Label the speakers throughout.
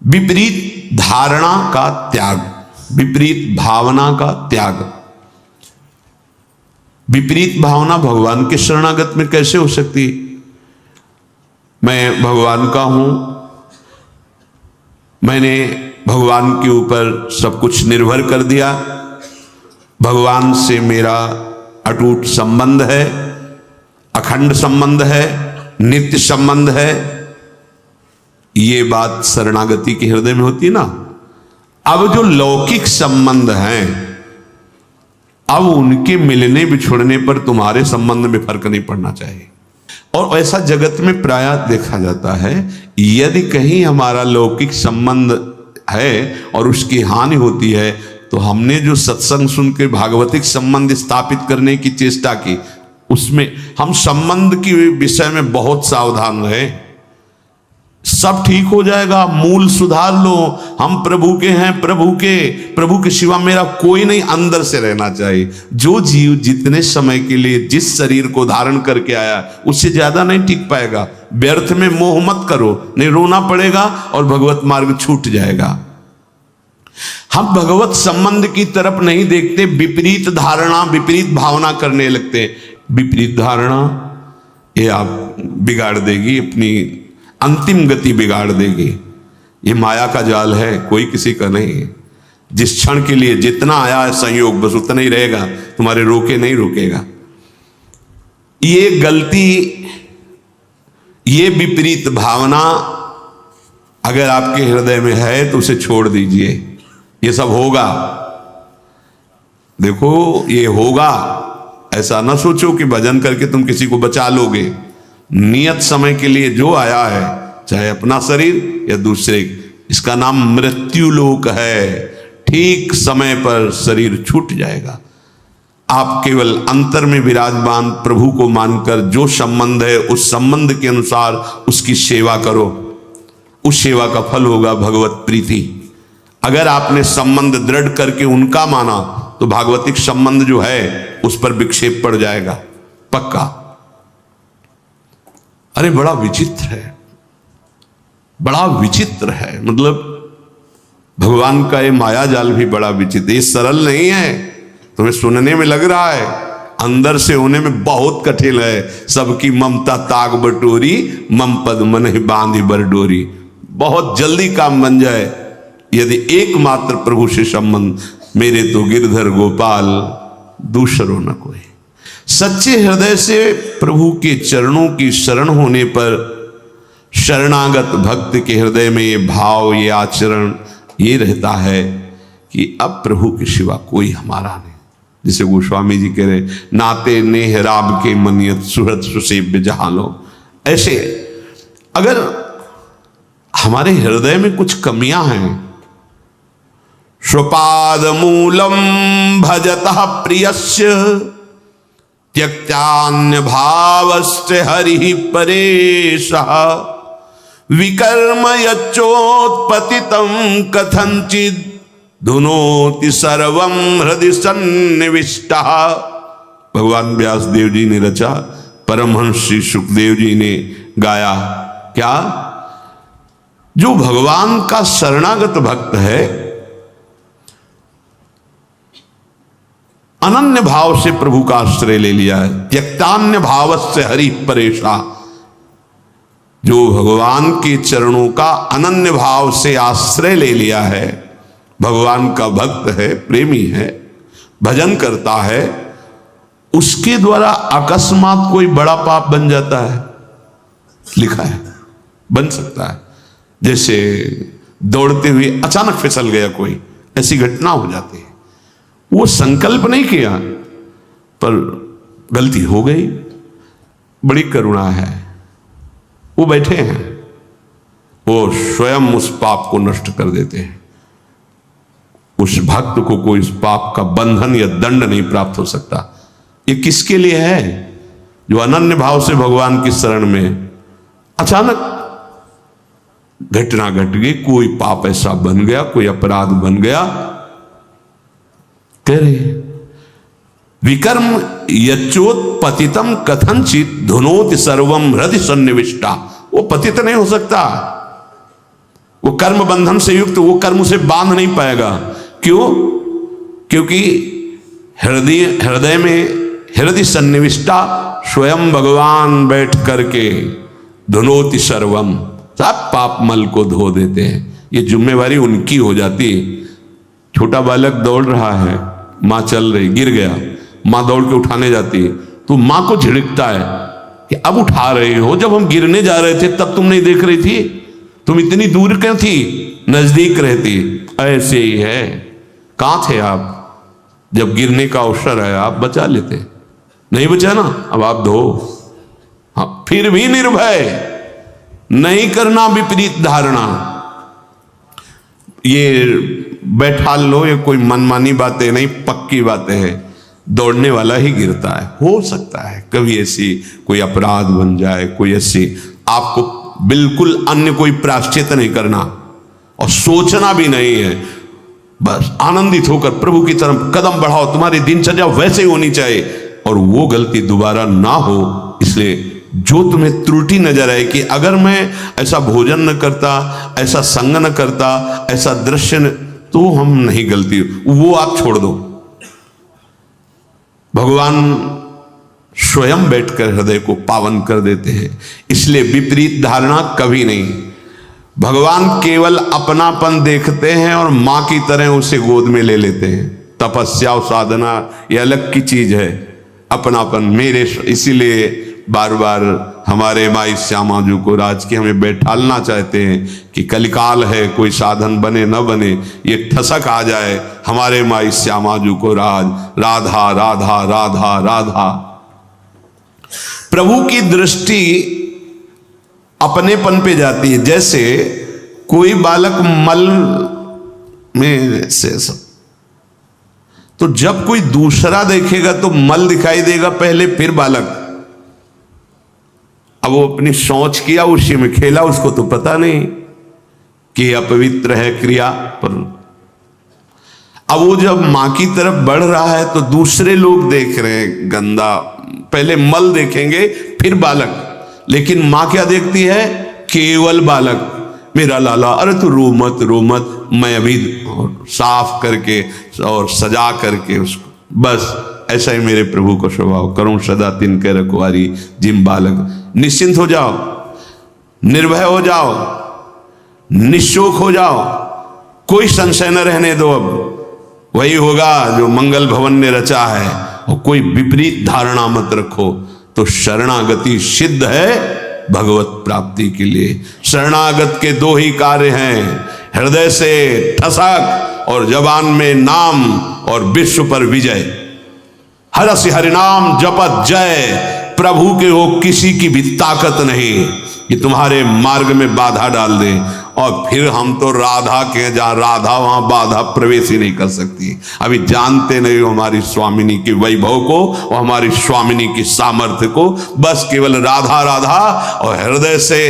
Speaker 1: विपरीत धारणा का त्याग, विपरीत भावना का त्याग। विपरीत भावना भगवान के शरणागत में कैसे हो सकती? मैं भगवान का हूं, मैंने भगवान के ऊपर सब कुछ निर्भर कर दिया, भगवान से मेरा अटूट संबंध है, अखंड संबंध है, नित्य संबंध है। ये बात शरणागति के हृदय में होती ना। अब जो लौकिक संबंध हैं, अब उनके मिलने बिछुड़ने पर तुम्हारे संबंध में फर्क नहीं पड़ना चाहिए। और ऐसा जगत में प्रायः देखा जाता है, यदि कहीं हमारा लौकिक संबंध है और उसकी हानि होती है, तो हमने जो सत्संग सुन के भागवतिक संबंध स्थापित करने की चेष्टा की, उसमें हम संबंध के विषय में बहुत सावधान रहे। सब ठीक हो जाएगा, मूल सुधार लो। हम प्रभु के हैं, प्रभु के सिवा मेरा कोई नहीं, अंदर से रहना चाहिए। जो जीव जितने समय के लिए जिस शरीर को धारण करके आया, उससे ज्यादा नहीं टिक पाएगा। व्यर्थ में मोह मत करो, नहीं रोना पड़ेगा और भगवत मार्ग छूट जाएगा। हम भगवत संबंध की तरफ नहीं देखते, विपरीत धारणा, विपरीत भावना करने लगते। विपरीत धारणा ये आप बिगाड़ देगी, अपनी अंतिम गति बिगाड़ देगी। ये माया का जाल है, कोई किसी का नहीं। जिस क्षण के लिए जितना आया है संयोग, बस उतना ही रहेगा, तुम्हारे रोके नहीं रुकेगा। ये गलती, ये विपरीत भावना अगर आपके हृदय में है तो उसे छोड़ दीजिए। ये सब होगा, देखो ये होगा। ऐसा ना सोचो कि भजन करके तुम किसी को बचा लोगे। नियत समय के लिए जो आया है, चाहे अपना शरीर या दूसरे, इसका नाम मृत्यु लोक है। ठीक समय पर शरीर छूट जाएगा। आप केवल अंतर में विराजमान प्रभु को मानकर जो संबंध है, उस संबंध के अनुसार उसकी सेवा करो। उस सेवा का फल होगा भगवत प्रीति। अगर आपने संबंध दृढ़ करके उनका माना, तो भागवतिक संबंध जो है उस पर विक्षेप पड़ जाएगा, पक्का। अरे बड़ा विचित्र है, बड़ा विचित्र है। मतलब भगवान का ये माया जाल भी बड़ा विचित्र। ये सरल नहीं है, तुम्हें सुनने में लग रहा है, अंदर से होने में बहुत कठिन है। सबकी ममता ताग बटोरी, मम पद मन ही बांधी बरडोरी। बहुत जल्दी काम बन जाए यदि एकमात्र प्रभु से संबंध। मेरे तो गिरधर गोपाल, दूसरो न कोई। सच्चे हृदय से प्रभु के चरणों की शरण होने पर शरणागत भक्त के हृदय में ये भाव, ये आचरण ये रहता है कि अब प्रभु के सिवा कोई हमारा नहीं। जिसे गोस्वामी जी कह रहे, नाते नेह राब के मनियत सुहृद सुसेव्य जहालो। ऐसे अगर हमारे हृदय में कुछ कमियां हैं, स्वपाद मूलम भजतः प्रियस्य त्यक्त्यान्य भावस्य हरि परेशः विकर्म यच्चोत्पतितं कथंचित् धुनोति सर्वं हृदि सन्निविष्टः। भगवान व्यास देव जी ने रचा, परमहंस श्री सुखदेव जी ने गाया। क्या? जो भगवान का शरणागत भक्त है, अनन्य भाव से प्रभु का आश्रय ले लिया है, त्यक्तान्य भावस्य हरि परेशा। जो भगवान के चरणों का अनन्य भाव से आश्रय ले लिया है, भगवान का भक्त है, प्रेमी है, भजन करता है, उसके द्वारा अकस्मात कोई बड़ा पाप बन जाता है। लिखा है बन सकता है। जैसे दौड़ते हुए अचानक फिसल गया कोई, ऐसी घटना हो जाती है। वो संकल्प नहीं किया पर गलती हो गई, बड़ी करुणा है। वो बैठे हैं, वो स्वयं उस पाप को नष्ट कर देते हैं। उस भक्त को कोई इस पाप का बंधन या दंड नहीं प्राप्त हो सकता। ये किसके लिए है? जो अनन्य भाव से भगवान की शरण में अचानक घटना घट गई, कोई पाप ऐसा बन गया, कोई अपराध बन गया। कह रहे विकर्म यच्चोत्पतितम कथंचित धुनोति सर्वम हृदि सन्निविष्टा। वो पतित नहीं हो सकता, वो कर्म बंधन से युक्त, वो कर्म उसे बांध नहीं पाएगा। क्यों? क्योंकि हृदय में हृदय सन्निविष्टा स्वयं भगवान बैठ करके धुनोति सर्वम, सब पाप मल को धो देते हैं। ये जिम्मेवारी उनकी हो जाती। छोटा बालक दौड़ रहा है, माँ चल रही, गिर गया, माँ दौड़ के उठाने जाती है, तो माँ को झिड़कता है कि अब उठा रहे हो, जब हम गिरने जा रहे थे तब तुम नहीं देख रही थी, तुम इतनी दूर क्यों थी, नजदीक रहती। ऐसे ही है, कहां थे आप जब गिरने का अवसर है, आप बचा लेते, नहीं बचा ना, अब आप धो। हाँ, फिर भी निर्भय, नहीं करना विपरीत धारणा। ये बैठा लो, ये कोई मनमानी बातें नहीं, पक्की बातें हैं। दौड़ने वाला ही गिरता है। हो सकता है कभी ऐसी कोई अपराध बन जाए, कोई ऐसी, आपको बिल्कुल अन्य कोई प्रायश्चित नहीं करना और सोचना भी नहीं है। बस आनंदित होकर प्रभु की तरफ कदम बढ़ाओ। तुम्हारी दिनचर्या वैसे ही होनी चाहिए और वो गलती दोबारा ना हो। इसलिए जो तुम्हें त्रुटि नजर आए कि अगर मैं ऐसा भोजन न करता, ऐसा संग न करता, ऐसा दृश्य न, तो हम नहीं, गलती वो आप छोड़ दो। भगवान स्वयं बैठकर हृदय को पावन कर देते हैं। इसलिए विपरीत धारणा कभी नहीं। भगवान केवल अपनापन देखते हैं और मां की तरह उसे गोद में ले लेते हैं। तपस्या और साधना ये अलग की चीज है, अपनापन मेरे। इसीलिए बार बार हमारे माई श्यामा जी को राज के हमें बैठालना चाहते हैं कि कलिकाल है, कोई साधन बने न बने, ये ठसक आ जाए हमारे माई श्यामा जी को राज, राधा राधा राधा राधा। प्रभु की दृष्टि अपनेपन पे जाती है। जैसे कोई बालक मल में से तो जब कोई दूसरा देखेगा तो मल दिखाई देगा पहले, फिर बालक। अब वो अपनी सोच किया, उसी में खेला, उसको तो पता नहीं कि अपवित्र है क्रिया पर। अब वो जब मां की तरफ बढ़ रहा है तो दूसरे लोग देख रहे हैं गंदा, पहले मल देखेंगे फिर बालक, लेकिन मां क्या देखती है? केवल बालक। मेरा लाला, अरे तू रो मत रो मत, मैं अभी साफ करके और सजा करके उसको, बस ऐसा ही मेरे प्रभु को स्वभाव करूं सदा तिनके रखवारी जिम बालक। निश्चिंत हो जाओ, निर्भय हो जाओ, निशोक हो जाओ, कोई संशय न रहने दो। अब वही होगा जो मंगल भवन ने रचा है, और कोई विपरीत धारणा मत रखो। तो शरणागति सिद्ध है भगवत प्राप्ति के लिए। शरणागत के दो ही कार्य हैं, हृदय से ठसक और जबान में नाम और विश्व पर विजय। हरसि हरिनाम जपत जय, प्रभु के हो किसी की भी ताकत नहीं कि तुम्हारे मार्ग में बाधा डाल दे। और फिर हम तो राधा के, जहां राधा वहां बाधा प्रवेश ही नहीं कर सकती। अभी जानते नहीं हो हमारी स्वामिनी के वैभव को और हमारी स्वामिनी की सामर्थ्य को। बस केवल राधा राधा और हृदय से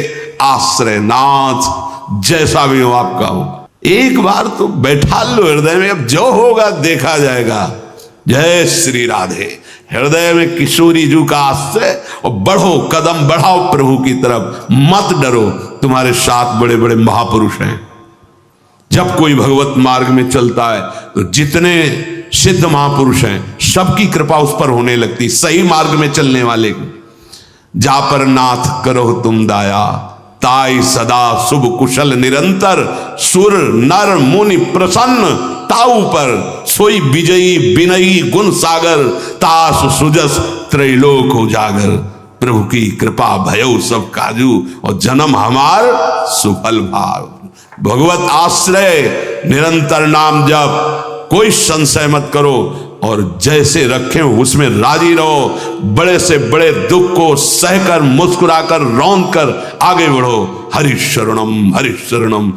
Speaker 1: आश्रय नाथ, जैसा भी हो आपका हो, एक बार तो बैठा लो हृदय में। अब जो होगा देखा जाएगा। जय श्री राधे। हृदय में किशोरी जू का आश्रय और बढ़ो, कदम बढ़ाओ प्रभु की तरफ, मत डरो। तुम्हारे साथ बड़े बड़े महापुरुष हैं। जब कोई भगवत मार्ग में चलता है तो जितने सिद्ध महापुरुष हैं सबकी कृपा उस पर होने लगती, सही मार्ग में चलने वाले को। जा पर नाथ करो तुम दाया, ताई सदा शुभ कुशल निरंतर, सुर नर मुनि प्रसन्न ताऊ पर, सोई विजयी विनयी गुण सागर, तास सुजस त्रैलोक उजागर। प्रभु की कृपा भयो सब काजू और जन्म हमार सुफल भाव। भगवत आश्रय, निरंतर नाम जप, कोई संशय मत करो और जैसे रखे उसमें राजी रहो। बड़े से बड़े दुख को सहकर, मुस्कुराकर, रौंद कर आगे बढ़ो। हरि शरणम हरि शरणम।